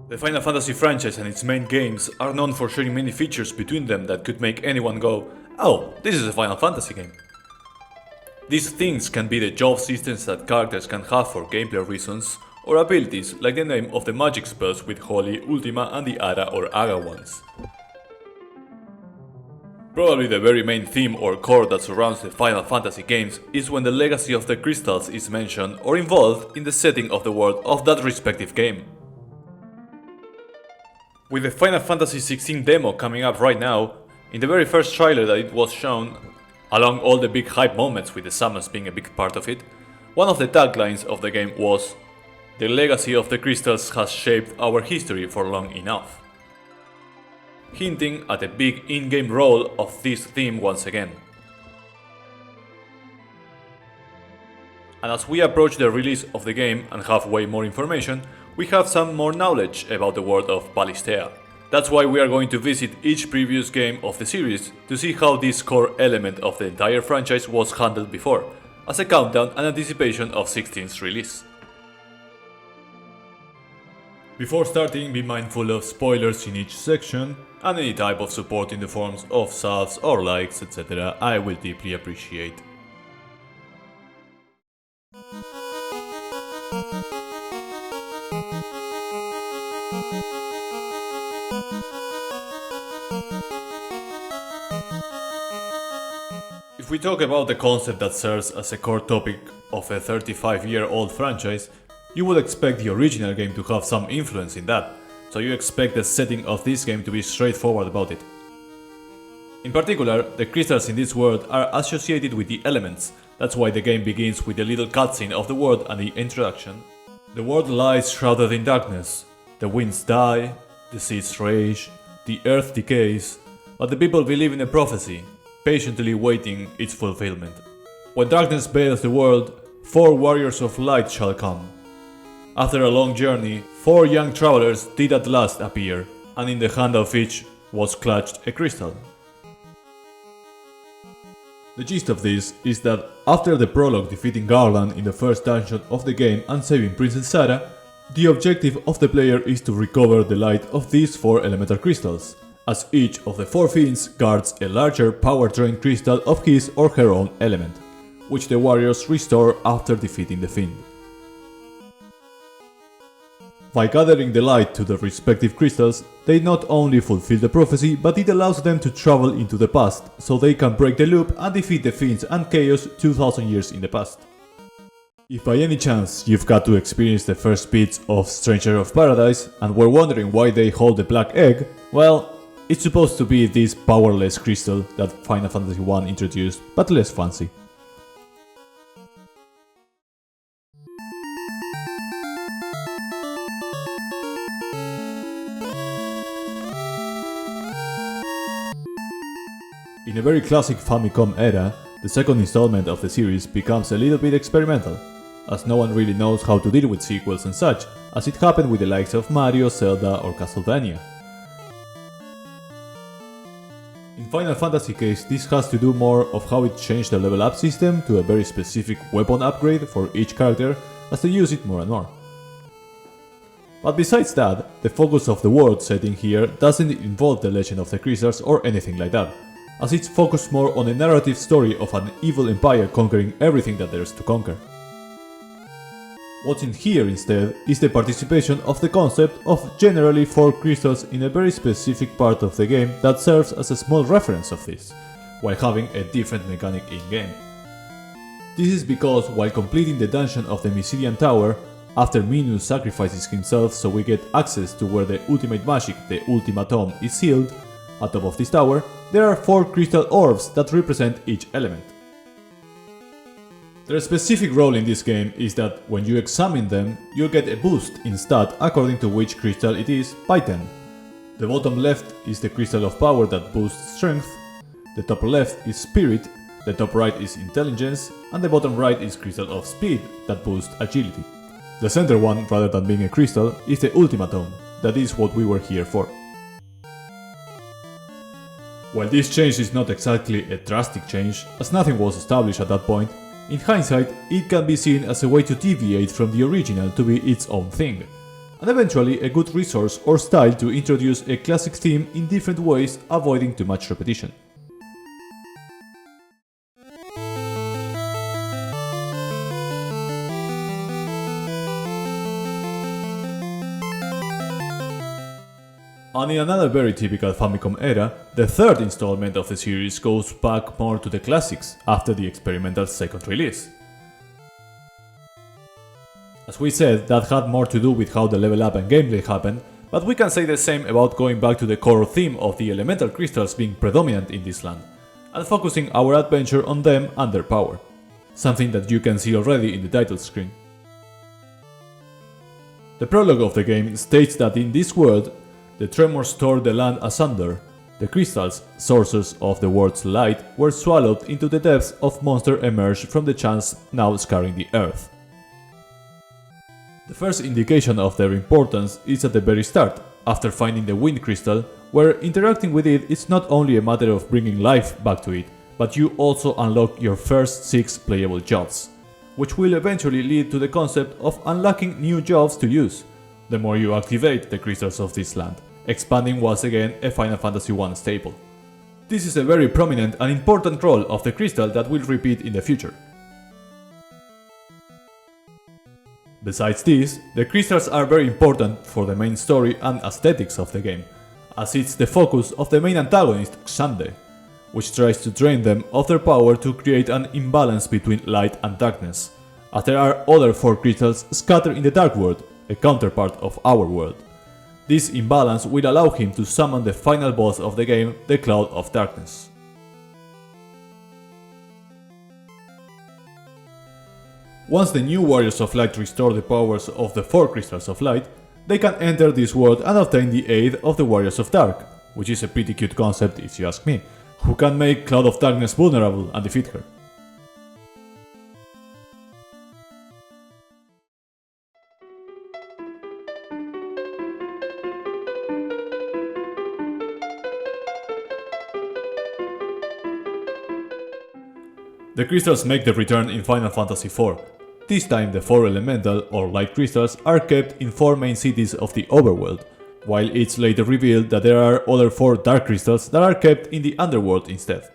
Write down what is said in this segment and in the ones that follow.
The Final Fantasy franchise and its main games are known for sharing many features between them that could make anyone go, "Oh, this is a Final Fantasy game." These things can be the job systems that characters can have for gameplay reasons, or abilities like the name of the magic spells with Holy, Ultima and the Ara or Aga ones. Probably the very main theme or core that surrounds the Final Fantasy games is when the legacy of the crystals is mentioned or involved in the setting of the world of that respective game. With the Final Fantasy XVI demo coming up right now, in the very first trailer that it was shown, along all the big hype moments with the summons being a big part of it, one of the taglines of the game was, "The legacy of the crystals has shaped our history for long enough," hinting at a big in-game role of this theme once again. And as we approach the release of the game and have way more information, we have some more knowledge about the world of Ballistea. That's why we are going to visit each previous game of the series to see how this core element of the entire franchise was handled before, as a countdown and anticipation of 16's release. Before starting, be mindful of spoilers in each section, and any type of support in the forms of subs or likes, etc. I will deeply appreciate. If we talk about the concept that serves as a core topic of a 35-year-old franchise, you would expect the original game to have some influence in that, so you expect the setting of this game to be straightforward about it. In particular, the crystals in this world are associated with the elements, that's why the game begins with a little cutscene of the world and the introduction. The world lies shrouded in darkness, the winds die, the seas rage, the earth decays, but the people believe in a prophecy, patiently waiting its fulfillment. When darkness veils the world, 4 warriors of light shall come. After a long journey, 4 young travelers did at last appear, and in the hand of each was clutched a crystal. The gist of this is that after the prologue defeating Garland in the first dungeon of the game and saving Princess Sarah, the objective of the player is to recover the light of these 4 elemental crystals, as each of the 4 fiends guards a larger power-drained crystal of his or her own element, which the warriors restore after defeating the fiend. By gathering the light to the respective crystals, they not only fulfill the prophecy, but it allows them to travel into the past, so they can break the loop and defeat the fiends and chaos 2000 years in the past. If by any chance you've got to experience the first bits of Stranger of Paradise and were wondering why they hold the black egg, well, it's supposed to be this powerless crystal that Final Fantasy I introduced, but less fancy. In a very classic Famicom era, the second installment of the series becomes a little bit experimental, as no one really knows how to deal with sequels and such, as it happened with the likes of Mario, Zelda or Castlevania. In Final Fantasy case, this has to do more of how it changed the level up system to a very specific weapon upgrade for each character as they use it more and more. But besides that, the focus of the world setting here doesn't involve the legend of the crystals or anything like that, as it's focused more on a narrative story of an evil empire conquering everything that there is to conquer. What's in here instead is the participation of the concept of generally 4 crystals in a very specific part of the game that serves as a small reference of this, while having a different mechanic in-game. This is because while completing the dungeon of the Mysidian Tower, after Minus sacrifices himself so we get access to where the ultimate magic, the Ultima Tome, is sealed, at top of this tower, there are 4 crystal orbs that represent each element. Their specific role in this game is that when you examine them, you'll get a boost in stat according to which crystal it is by 10. The bottom left is the crystal of power that boosts strength, the top left is spirit, the top right is intelligence, and the bottom right is crystal of speed that boosts agility. The center one, rather than being a crystal, is the Ultima Tome, that is what we were here for. While this change is not exactly a drastic change, as nothing was established at that point, in hindsight it can be seen as a way to deviate from the original to be its own thing, and eventually a good resource or style to introduce a classic theme in different ways, avoiding too much repetition. And in another very typical Famicom era, the third installment of the series goes back more to the classics after the experimental second release. As we said, that had more to do with how the level up and gameplay happened, but we can say the same about going back to the core theme of the elemental crystals being predominant in this land, and focusing our adventure on them and their power, something that you can see already in the title screen. The prologue of the game states that in this world, the tremors tore the land asunder. The crystals, sources of the world's light, were swallowed into the depths of monsters emerged from the channels now scarring the earth. The first indication of their importance is at the very start, after finding the wind crystal, where interacting with it is not only a matter of bringing life back to it, but you also unlock your first 6 playable jobs, which will eventually lead to the concept of unlocking new jobs to use, the more you activate the crystals of this land, expanding once again a Final Fantasy I staple. This is a very prominent and important role of the crystal that will repeat in the future. Besides this, the crystals are very important for the main story and aesthetics of the game, as it's the focus of the main antagonist, Xande, which tries to drain them of their power to create an imbalance between light and darkness, as there are other 4 crystals scattered in the Dark World, a counterpart of our world. This imbalance will allow him to summon the final boss of the game, the Cloud of Darkness. Once the new Warriors of Light restore the powers of the 4 Crystals of Light, they can enter this world and obtain the aid of the Warriors of Dark, which is a pretty cute concept if you ask me, who can make Cloud of Darkness vulnerable and defeat her. The crystals make their return in Final Fantasy IV. This time the 4 elemental or light crystals are kept in 4 main cities of the overworld, while it's later revealed that there are other 4 dark crystals that are kept in the underworld instead.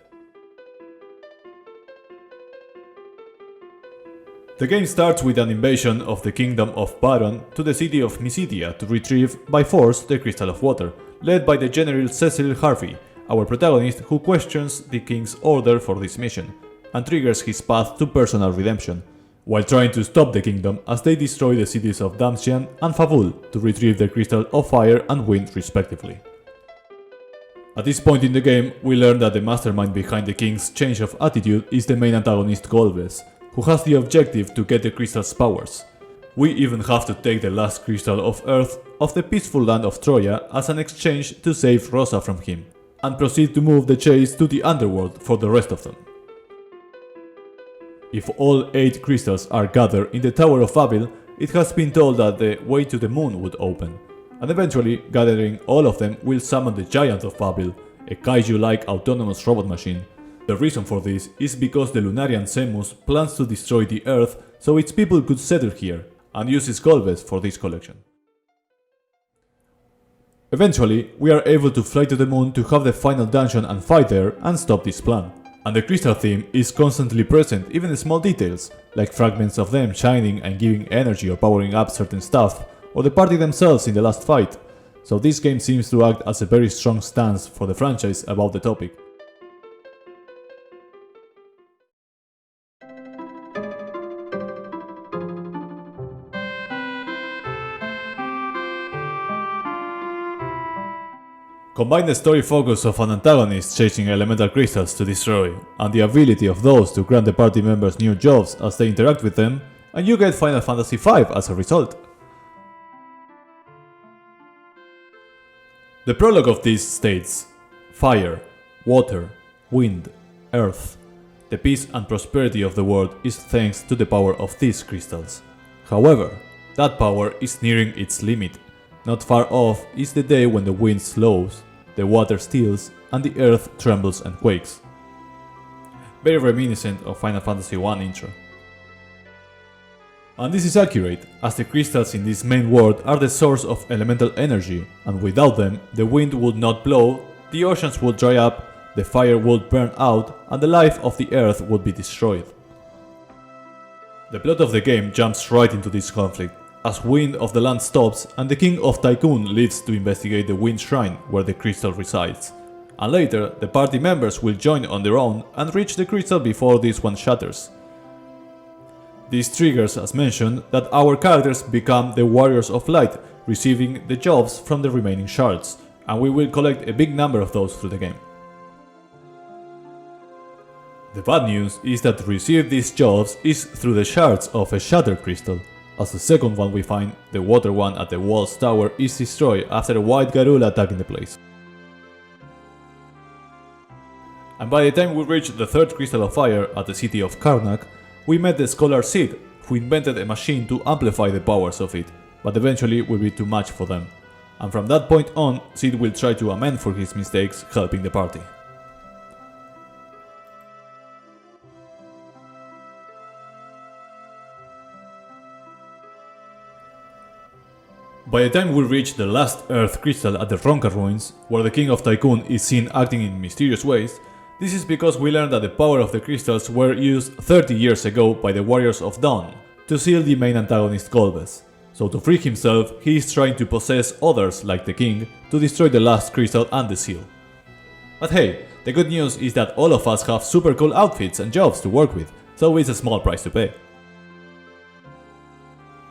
The game starts with an invasion of the kingdom of Baron to the city of Mysidia to retrieve by force the Crystal of Water, led by the General Cecil Harvey, our protagonist, who questions the king's order for this mission and triggers his path to personal redemption, while trying to stop the kingdom as they destroy the cities of Damxian and Fabula to retrieve the Crystal of Fire and Wind respectively. At this point in the game, we learn that the mastermind behind the king's change of attitude is the main antagonist Golbez, who has the objective to get the crystal's powers. We even have to take the last crystal of Earth of the peaceful land of Troya as an exchange to save Rosa from him, and proceed to move the chase to the underworld for the rest of them. If all 8 crystals are gathered in the Tower of Babel, it has been told that the way to the moon would open, and eventually gathering all of them will summon the Giant of Babel, a kaiju-like autonomous robot machine. The reason for this is because the Lunarian Semus plans to destroy the Earth so its people could settle here, and uses Golbez for this collection. Eventually, we are able to fly to the moon to have the final dungeon and fight there and stop this plan. And the crystal theme is constantly present, even in small details, like fragments of them shining and giving energy or powering up certain stuff, or the party themselves in the last fight. So this game seems to act as a very strong stance for the franchise about the topic. Combine the story focus of an antagonist chasing elemental crystals to destroy, and the ability of those to grant the party members new jobs as they interact with them, and you get Final Fantasy V as a result. The prologue of this states: Fire, water, wind, earth. The peace and prosperity of the world is thanks to the power of these crystals. However, that power is nearing its limit. Not far off is the day when the wind slows, the water stills, and the earth trembles and quakes. Very reminiscent of Final Fantasy I intro. And this is accurate, as the crystals in this main world are the source of elemental energy, and without them, the wind would not blow, the oceans would dry up, the fire would burn out, and the life of the earth would be destroyed. The plot of the game jumps right into this conflict, as Wind of the Land stops and the King of Tycoon leaves to investigate the Wind Shrine where the crystal resides. And later, the party members will join on their own and reach the crystal before this one shatters. This triggers, as mentioned, that our characters become the Warriors of Light, receiving the jobs from the remaining shards, and we will collect a big number of those through the game. The bad news is that to receive these jobs is through the shards of a Shattered Crystal, as the second one we find, the water one at the Walls Tower, is destroyed after a white Garula attacking the place. And by the time we reach the third Crystal of Fire at the city of Karnak, we met the scholar Sid, who invented a machine to amplify the powers of it, but eventually will be too much for them. And from that point on, Sid will try to amend for his mistakes, helping the party. By the time we reach the last Earth Crystal at the Ronka Ruins, where the King of Tycoon is seen acting in mysterious ways, this is because we learned that the power of the crystals were used 30 years ago by the Warriors of Dawn to seal the main antagonist Golbez. So to free himself, he is trying to possess others like the King to destroy the last crystal and the seal. But hey, the good news is that all of us have super cool outfits and jobs to work with, so it's a small price to pay.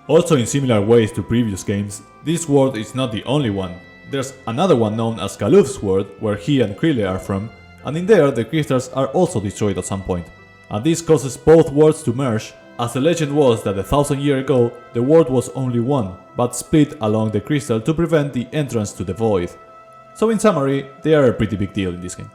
Also, in similar ways to previous games, this world is not the only one. There's another one known as Galuf's world, where he and Krille are from, and in there the crystals are also destroyed at some point. And this causes both worlds to merge, as the legend was that 1,000 years ago the world was only one, but split along the crystal to prevent the entrance to the void. So in summary, they are a pretty big deal in this game.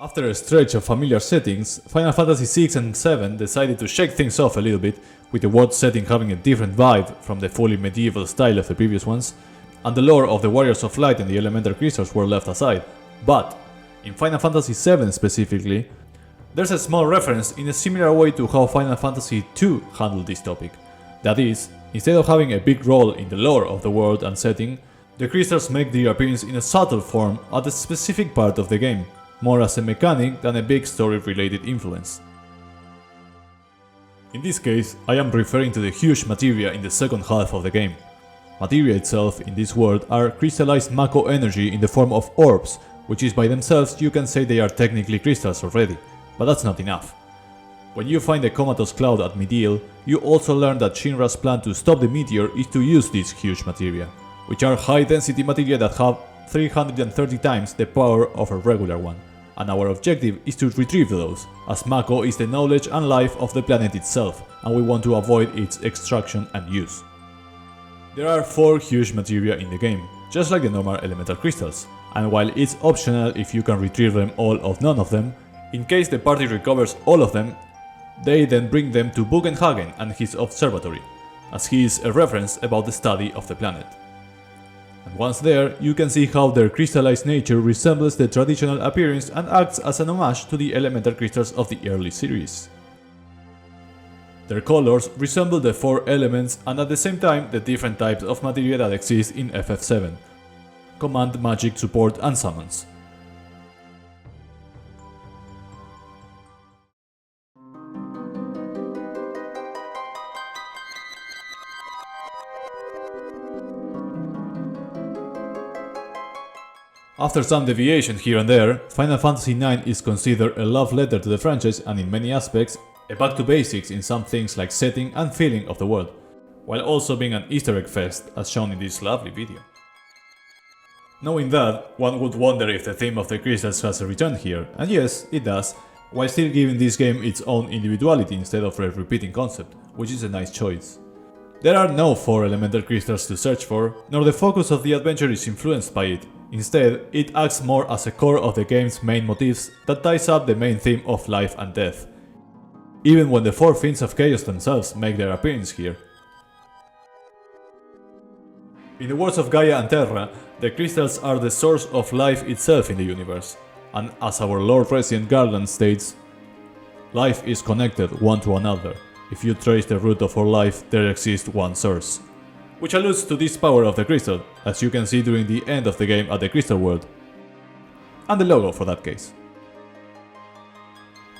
After a stretch of familiar settings, Final Fantasy VI and VII decided to shake things off a little bit, with the world setting having a different vibe from the fully medieval style of the previous ones, and the lore of the Warriors of Light and the Elemental Crystals were left aside. But, in Final Fantasy VII specifically, there's a small reference in a similar way to how Final Fantasy II handled this topic. That is, instead of having a big role in the lore of the world and setting, the crystals make their appearance in a subtle form at a specific part of the game, more as a mechanic than a big story-related influence. In this case, I am referring to the huge materia in the second half of the game. Materia itself in this world are crystallized Mako energy in the form of orbs, which is by themselves you can say they are technically crystals already, but that's not enough. When you find the comatose cloud at Midil, you also learn that Shinra's plan to stop the meteor is to use these huge materia, which are high density materia that have 330 times the power of a regular one. And our objective is to retrieve those, as Mako is the knowledge and life of the planet itself, and we want to avoid its extraction and use. There are 4 huge materia in the game, just like the normal elemental crystals, and while it's optional if you can retrieve them all or none of them, in case the party recovers all of them, they then bring them to Bugenhagen and his observatory, as he is a reference about the study of the planet. And once there, you can see how their crystallized nature resembles the traditional appearance and acts as an homage to the elemental crystals of the early series. Their colors resemble the 4 elements and at the same time the different types of materia that exist in FF7: command, magic, support and summons. After some deviation here and there, Final Fantasy IX is considered a love letter to the franchise and in many aspects, a back to basics in some things like setting and feeling of the world, while also being an Easter egg fest as shown in this lovely video. Knowing that, one would wonder if the theme of the crystals has a return here, and yes, it does, while still giving this game its own individuality instead of a repeating concept, which is a nice choice. There are no 4 elemental crystals to search for, nor the focus of the adventure is influenced by it. Instead, it acts more as a core of the game's main motifs that ties up the main theme of life and death, even when the 4 Fiends of Chaos themselves make their appearance here. In the words of Gaia and Terra, the crystals are the source of life itself in the universe, and as our Lord Resident Garland states, life is connected one to another. If you trace the root of all life, there exists one source. Which alludes to this power of the crystal, as you can see during the end of the game at the Crystal World. And the logo for that case.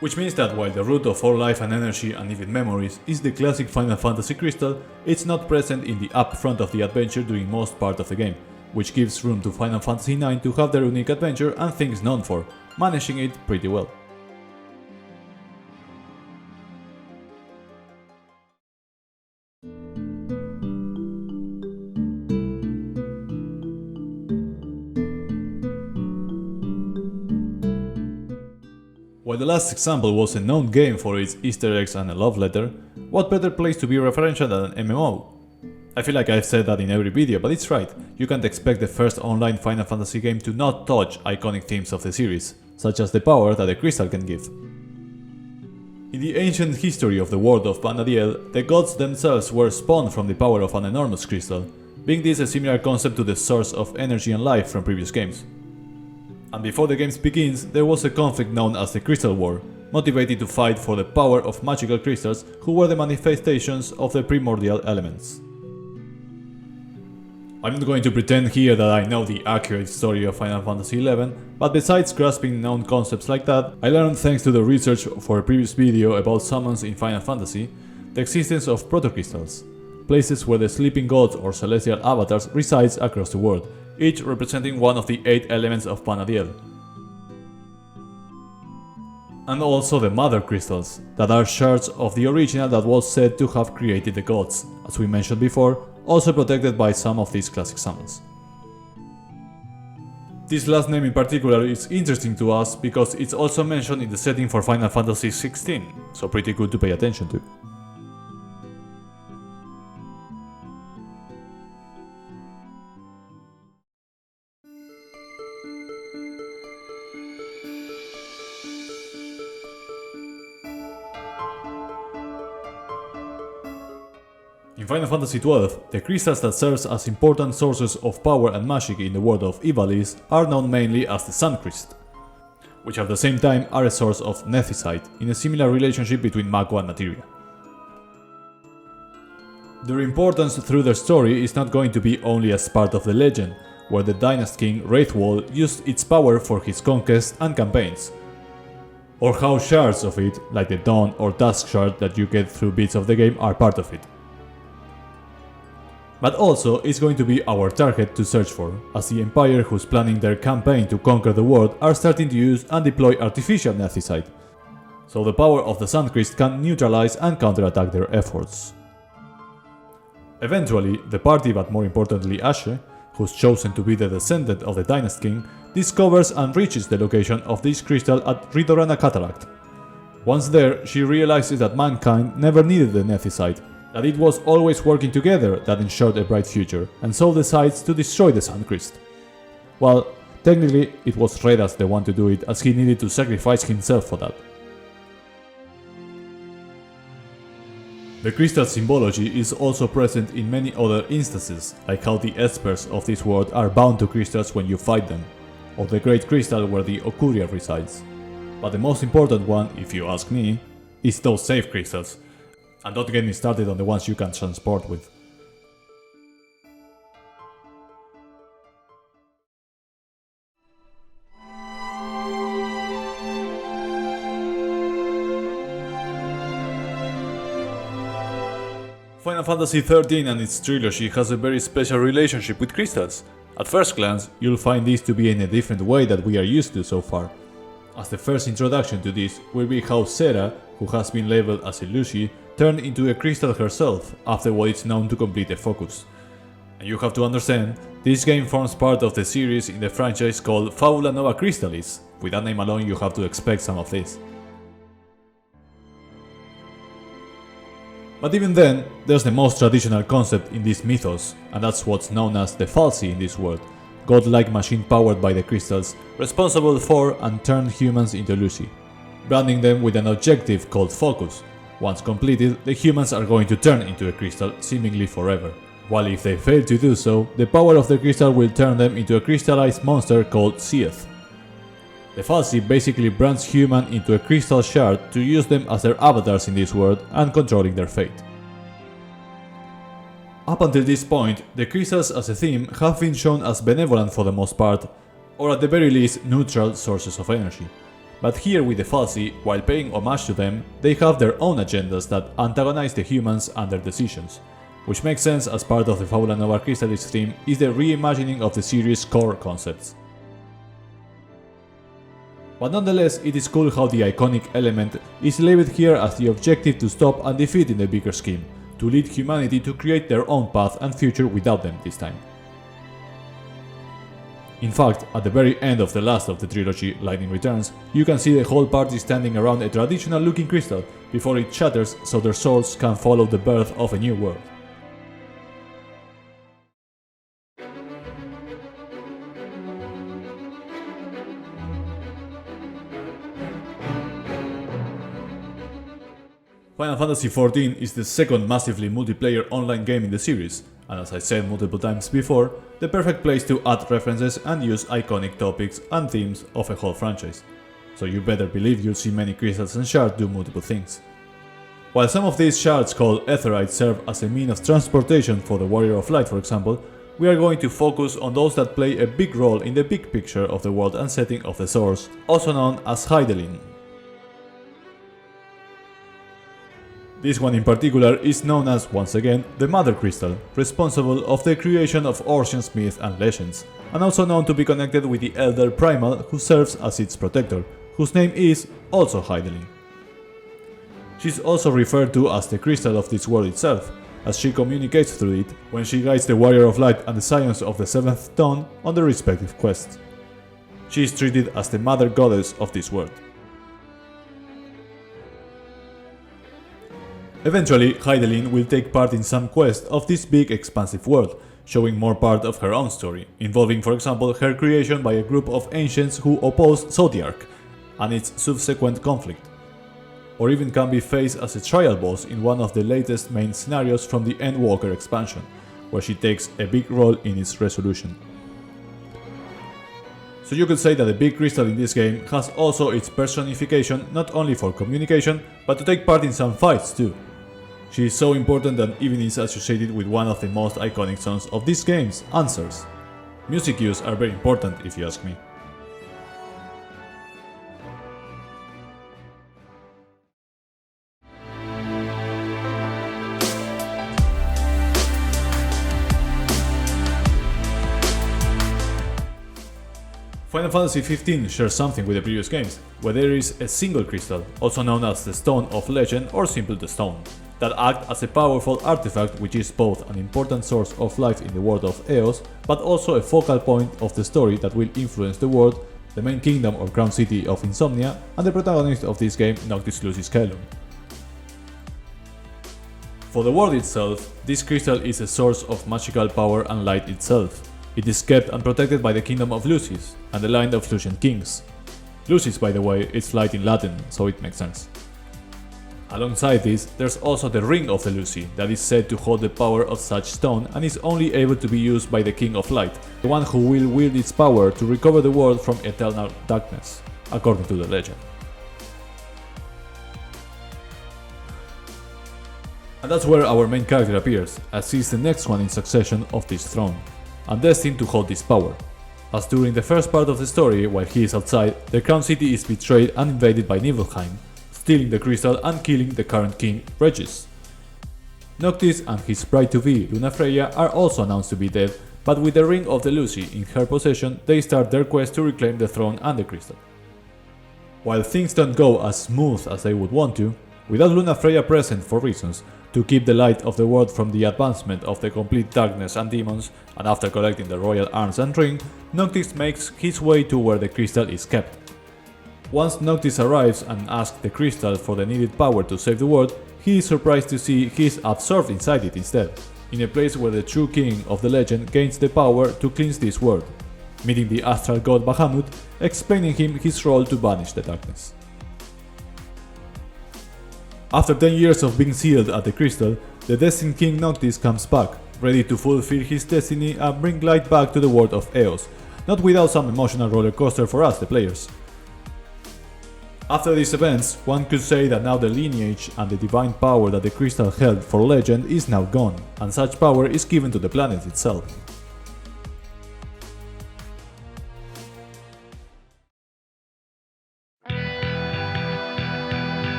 Which means that while the root of all life and energy and even memories is the classic Final Fantasy crystal, it's not present in the upfront of the adventure during most part of the game, which gives room to Final Fantasy IX to have their unique adventure and things known for, managing it pretty well. While the last example was a known game for its Easter eggs and a love letter, what better place to be referential than an MMO? I feel like I've said that in every video, but it's right, you can't expect the first online Final Fantasy game to not touch iconic themes of the series, such as the power that a crystal can give. In the ancient history of the world of Vana'diel, the gods themselves were spawned from the power of an enormous crystal, being this a similar concept to the source of energy and life from previous games. And before the games begins, there was a conflict known as the Crystal War, motivated to fight for the power of magical crystals who were the manifestations of the primordial elements. I'm not going to pretend here that I know the accurate story of Final Fantasy XI, but besides grasping known concepts like that, I learned thanks to the research for a previous video about summons in Final Fantasy, the existence of Protocrystals, places where the sleeping gods or celestial avatars resides across the world, each representing one of the 8 elements of Vana'diel. And also the Mother Crystals, that are shards of the original that was said to have created the gods, as we mentioned before, also protected by some of these classic summons. This last name in particular is interesting to us because it's also mentioned in the setting for Final Fantasy XVI, so pretty good to pay attention to. In Final Fantasy XII, the crystals that serve as important sources of power and magic in the world of Ivalice are known mainly as the Sun-Cryst, which at the same time are a source of Nethicite, in a similar relationship between Mako and Materia. Their importance through their story is not going to be only as part of the legend, where the Dynasty King Wraithwall used its power for his conquests and campaigns, or how shards of it, like the Dawn or Dusk shard that you get through bits of the game, are part of it. But also it's going to be our target to search for, as the Empire who's planning their campaign to conquer the world are starting to use and deploy artificial Nethicite, so the power of the Sun-Cryst can neutralize and counterattack their efforts. Eventually, the party, but more importantly Ashe, who's chosen to be the descendant of the Dynasty King, discovers and reaches the location of this crystal at Ridorana Cataract. Once there, she realizes that mankind never needed the Nethicite, that it was always working together that ensured a bright future, and so decides to destroy the Sun-Cryst. Well, technically it was Redas the one to do it, as he needed to sacrifice himself for that. The crystal symbology is also present in many other instances, like how the espers of this world are bound to crystals when you fight them, or the Great Crystal where the Okuria resides. But the most important one, if you ask me, is those safe crystals. And don't get me started on the ones you can transport with. Final Fantasy XIII and its trilogy has a very special relationship with crystals. At first glance, you'll find this to be in a different way that we are used to so far, as the first introduction to this will be how Sera, who has been labeled as a Lucy, turned into a crystal herself after what is known to complete a focus. And you have to understand, this game forms part of the series in the franchise called Fabula Nova Crystallis. With that name alone you have to expect some of this. But even then, there's the most traditional concept in this mythos, and that's what's known as the Fal'Cie in this world, godlike machine powered by the crystals, responsible for and turn humans into Lucy, branding them with an objective called focus. Once completed, the humans are going to turn into a crystal, seemingly forever. while if they fail to do so, the power of the crystal will turn them into a crystallized monster called Seath. The Fal'Cie basically brands humans into a crystal shard to use them as their avatars in this world and controlling their fate. Up until this point, the crystals as a theme have been shown as benevolent for the most part, or at the very least neutral sources of energy. But here with the Fal'Cie, while paying homage to them, they have their own agendas that antagonize the humans and their decisions, which makes sense as part of the Fabula Nova Crystallis theme is the reimagining of the series' core concepts. But nonetheless, it is cool how the iconic element is labeled here as the objective to stop and defeat in the bigger scheme, to lead humanity to create their own path and future without them this time. In fact, at the very end of the last of the trilogy, Lightning Returns, you can see the whole party standing around a traditional looking crystal before it shatters so their souls can follow the birth of a new world. Final Fantasy XIV is the second massively multiplayer online game in the series, and as I said multiple times before, the perfect place to add references and use iconic topics and themes of a whole franchise. So you better believe you'll see many crystals and shards do multiple things. While some of these shards called Aetherites serve as a means of transportation for the Warrior of Light for example, we are going to focus on those that play a big role in the big picture of the world and setting of the source, also known as Hydaelyn. This one in particular is known as, once again, the Mother Crystal, responsible of the creation of Orience myth and legends, and also known to be connected with the Elder Primal who serves as its protector, whose name is also Hydaelyn. She's also referred to as the crystal of this world itself, as she communicates through it when she guides the Warrior of Light and the Scions of the Seventh Dawn on their respective quests. She is treated as the Mother Goddess of this world. Eventually, Hydaelyn will take part in some quest of this big expansive world, showing more part of her own story, involving for example her creation by a group of ancients who opposed Zodiark, and its subsequent conflict. Or even can be faced as a trial boss in one of the latest main scenarios from the Endwalker expansion, where she takes a big role in its resolution. So you could say that the big crystal in this game has also its personification not only for communication, but to take part in some fights too. She is so important that even is associated with one of the most iconic songs of this game's Answers. Music cues are very important if you ask me. Final Fantasy XV shares something with the previous games, where there is a single crystal, also known as the Stone of Legend or simply the Stone, that act as a powerful artifact which is both an important source of life in the world of Eos, but also a focal point of the story that will influence the world, the main kingdom or crown city of Insomnia, and the protagonist of this game, Noctis Lucis Caelum. For the world itself, this crystal is a source of magical power and light itself. It is kept and protected by the kingdom of Lucis, and the line of Lucian kings. Lucis, by the way, is light in Latin, so it makes sense. Alongside this, there's also the Ring of the Luci, that is said to hold the power of such stone and is only able to be used by the King of Light, the one who will wield its power to recover the world from eternal darkness, according to the legend. And that's where our main character appears, as he is the next one in succession of this throne, and destined to hold this power. As during the first part of the story, while he is outside, the crown city is betrayed and invaded by Nibelheim, stealing the crystal and killing the current king, Regis. Noctis and his bride-to-be, Lunafreya, are also announced to be dead, but with the Ring of the Luci in her possession, they start their quest to reclaim the throne and the crystal. While things don't go as smooth as they would want to, without Lunafreya present for reasons, to keep the light of the world from the advancement of the complete darkness and demons, and after collecting the royal arms and ring, Noctis makes his way to where the crystal is kept. Once Noctis arrives and asks the crystal for the needed power to save the world, he is surprised to see he is absorbed inside it instead, in a place where the true king of the legend gains the power to cleanse this world, meeting the astral god Bahamut, explaining him his role to banish the darkness. After 10 years of being sealed at the crystal, the destined King Noctis comes back, ready to fulfill his destiny and bring light back to the world of Eos, not without some emotional rollercoaster for us, the players. After these events, one could say that now the lineage and the divine power that the crystal held for legend is now gone, and such power is given to the planet itself.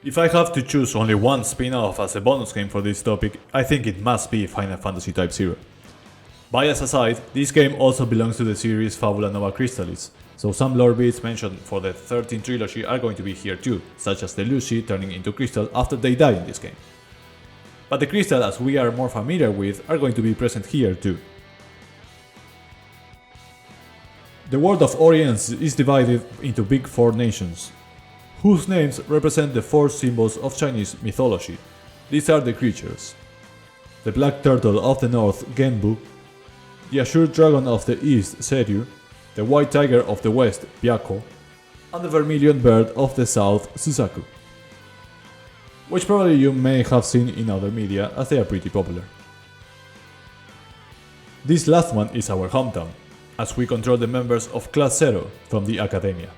If I have to choose only one spin-off as a bonus game for this topic, I think it must be Final Fantasy Type 0. Bias aside, this game also belongs to the series Fabula Nova Crystallis, so some lore bits mentioned for the 13th trilogy are going to be here too, such as the Lute turning into crystal after they die in this game. But the crystal as we are more familiar with are going to be present here too. The world of Orience is divided into big four nations, whose names represent the four symbols of Chinese mythology. These are the creatures: the black turtle of the north, Genbu, the azure dragon of the east, Seryu, the white tiger of the west, Byakko, and the vermilion bird of the south, Suzaku, which probably you may have seen in other media as they are pretty popular. This last one is our hometown, as we control the members of Class 0 from the Academia.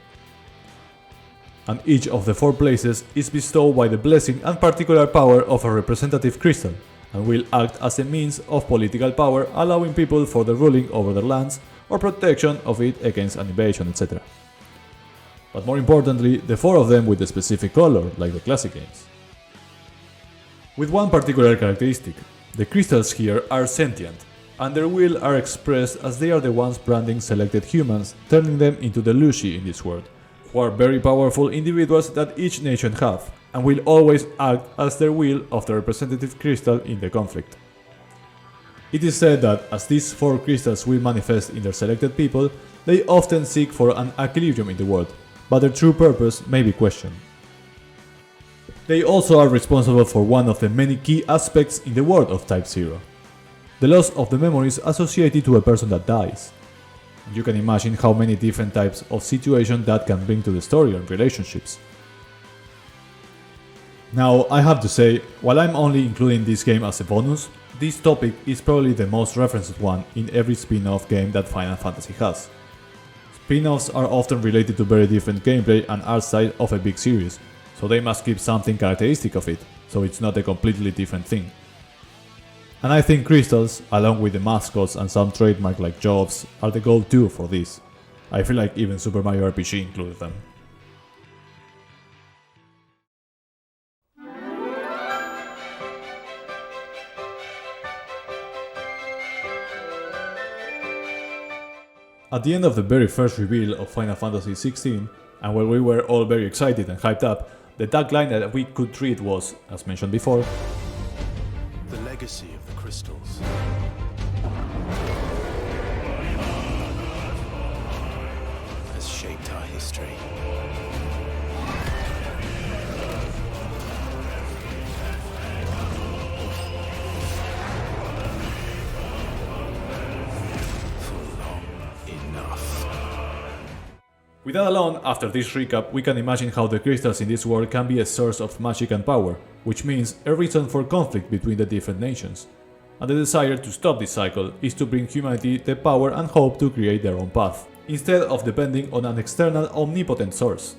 And each of the four places is bestowed by the blessing and particular power of a representative crystal, and will act as a means of political power, allowing people for the ruling over their lands or protection of it against an invasion, etc. But more importantly, the four of them with a specific color, like the classic games. With one particular characteristic: the crystals here are sentient, and their will are expressed as they are the ones branding selected humans, turning them into the Lushi in this world, who are very powerful individuals that each nation have, and will always act as their will of the representative crystal in the conflict. It is said that as these four crystals will manifest in their selected people, they often seek for an equilibrium in the world, but their true purpose may be questioned. They also are responsible for one of the many key aspects in the world of Type 0, the loss of the memories associated to a person that dies. You can imagine how many different types of situations that can bring to the story and relationships. Now, I have to say, while I'm only including this game as a bonus, this topic is probably the most referenced one in every spin-off game that Final Fantasy has. Spin-offs are often related to very different gameplay and art style of a big series, so they must keep something characteristic of it, so it's not a completely different thing. And I think crystals, along with the mascots and some trademark like jobs, are the go-to for this. I feel like even Super Mario RPG included them. At the end of the very first reveal of Final Fantasy XVI, and while we were all very excited and hyped up, the tagline that we could read was, as mentioned before, "The legacy of the crystals has shaped our history." With that alone, after this recap, we can imagine how the crystals in this world can be a source of magic and power, which means a reason for conflict between the different nations. And the desire to stop this cycle is to bring humanity the power and hope to create their own path, instead of depending on an external omnipotent source.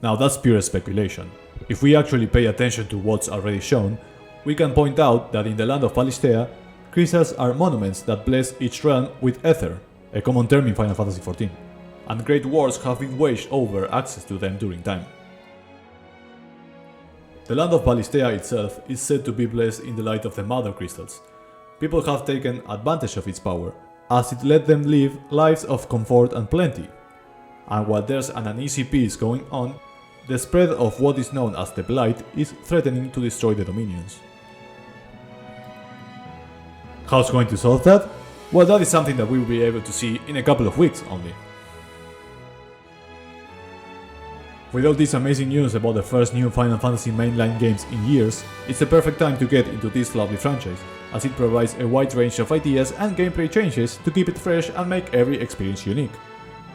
Now that's pure speculation. If we actually pay attention to what's already shown, we can point out that in the land of Palistea, crystals are monuments that bless each realm with ether, a common term in Final Fantasy XIV, and great wars have been waged over access to them during time. The land of Palistea itself is said to be blessed in the light of the Mother Crystals. People have taken advantage of its power, as it let them live lives of comfort and plenty. And while there's an uneasy peace going on, the spread of what is known as the Blight is threatening to destroy the Dominions. How's going to solve that? Well, that is something that we will be able to see in a couple of weeks only. With all this amazing news about the first new Final Fantasy mainline games in years, it's the perfect time to get into this lovely franchise, as it provides a wide range of ideas and gameplay changes to keep it fresh and make every experience unique.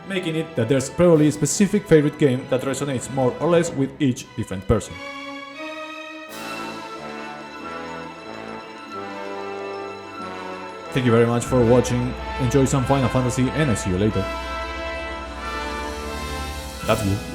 making it that there's probably a specific favorite game that resonates more or less with each different person. Thank you very much for watching, enjoy some Final Fantasy, and I see you later. That's good.